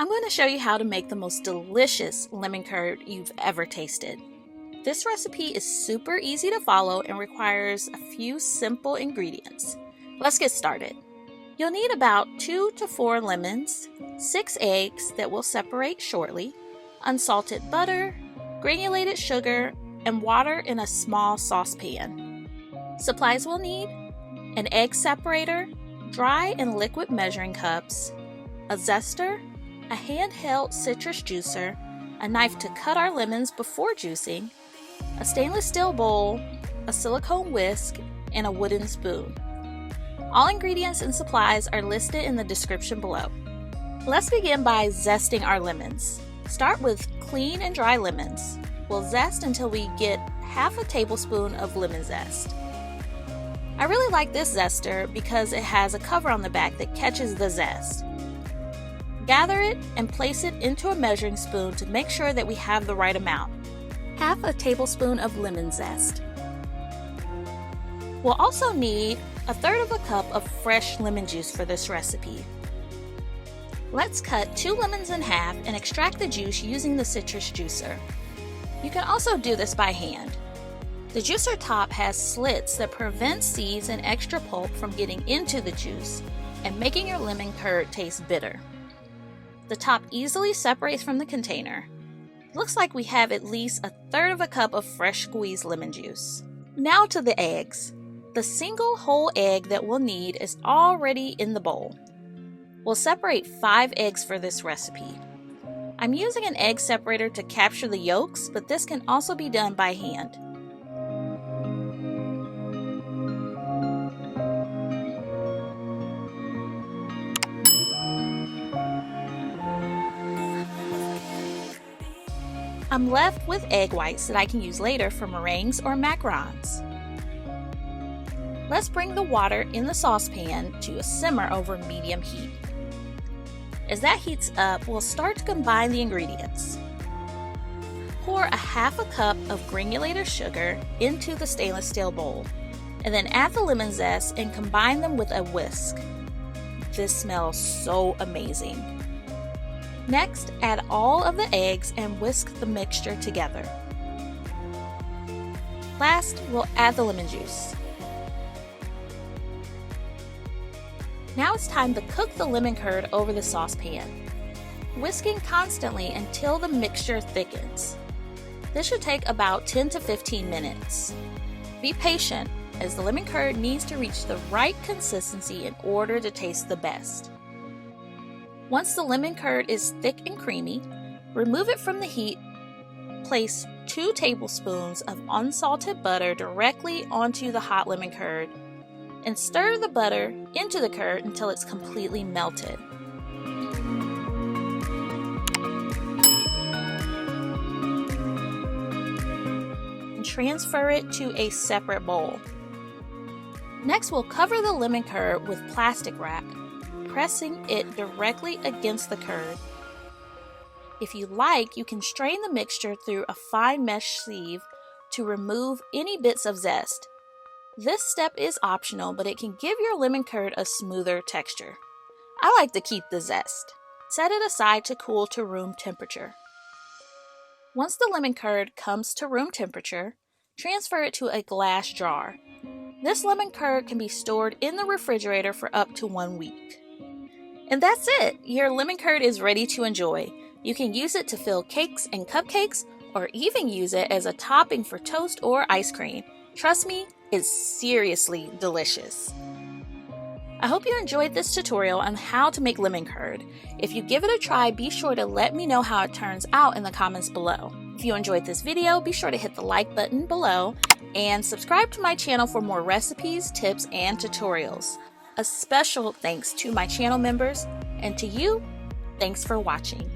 I'm going to show you how to make the most delicious lemon curd you've ever tasted. This recipe is super easy to follow and requires a few simple ingredients. Let's get started. You'll need about 2 to 4 lemons, 6 eggs that will separate shortly, unsalted butter, granulated sugar, and water in a small saucepan. Supplies we'll need: an egg separator, dry and liquid measuring cups, a zester, a handheld citrus juicer, a knife to cut our lemons before juicing, a stainless steel bowl, a silicone whisk, and a wooden spoon. All ingredients and supplies are listed in the description below. Let's begin by zesting our lemons. Start with clean and dry lemons. We'll zest until we get half a tablespoon of lemon zest. I really like this zester because it has a cover on the back that catches the zest. Gather it and place it into a measuring spoon to make sure that we have the right amount. Half a tablespoon of lemon zest. We'll also need 1/3 cup of fresh lemon juice for this recipe. Let's cut 2 lemons in half and extract the juice using the citrus juicer. You can also do this by hand. The juicer top has slits that prevent seeds and extra pulp from getting into the juice and making your lemon curd taste bitter. The top easily separates from the container. It looks like we have at least 1/3 cup of fresh squeezed lemon juice. Now to the eggs. The single whole egg that we'll need is already in the bowl. We'll separate 5 eggs for this recipe. I'm using an egg separator to capture the yolks, but this can also be done by hand. I'm left with egg whites that I can use later for meringues or macarons. Let's bring the water in the saucepan to a simmer over medium heat. As that heats up, we'll start to combine the ingredients. Pour 1/2 cup of granulated sugar into the stainless steel bowl, and then add the lemon zest and combine them with a whisk. This smells so amazing. Next, add all of the eggs and whisk the mixture together. Last, we'll add the lemon juice. Now it's time to cook the lemon curd over the saucepan, whisking constantly until the mixture thickens. This should take about 10 to 15 minutes. Be patient, as the lemon curd needs to reach the right consistency in order to taste the best. Once the lemon curd is thick and creamy, remove it from the heat. Place 2 tablespoons of unsalted butter directly onto the hot lemon curd and stir the butter into the curd until it's completely melted. And transfer it to a separate bowl. Next, we'll cover the lemon curd with plastic wrap, pressing it directly against the curd. If you like, you can strain the mixture through a fine mesh sieve to remove any bits of zest. This step is optional, but it can give your lemon curd a smoother texture. I like to keep the zest. Set it aside to cool to room temperature. Once the lemon curd comes to room temperature, transfer it to a glass jar. This lemon curd can be stored in the refrigerator for up to 1 week. And that's it! Your lemon curd is ready to enjoy. You can use it to fill cakes and cupcakes, or even use it as a topping for toast or ice cream. Trust me, it's seriously delicious. I hope you enjoyed this tutorial on how to make lemon curd. If you give it a try, be sure to let me know how it turns out in the comments below. If you enjoyed this video, be sure to hit the like button below and subscribe to my channel for more recipes, tips, and tutorials. A special thanks to my channel members, and to you, thanks for watching.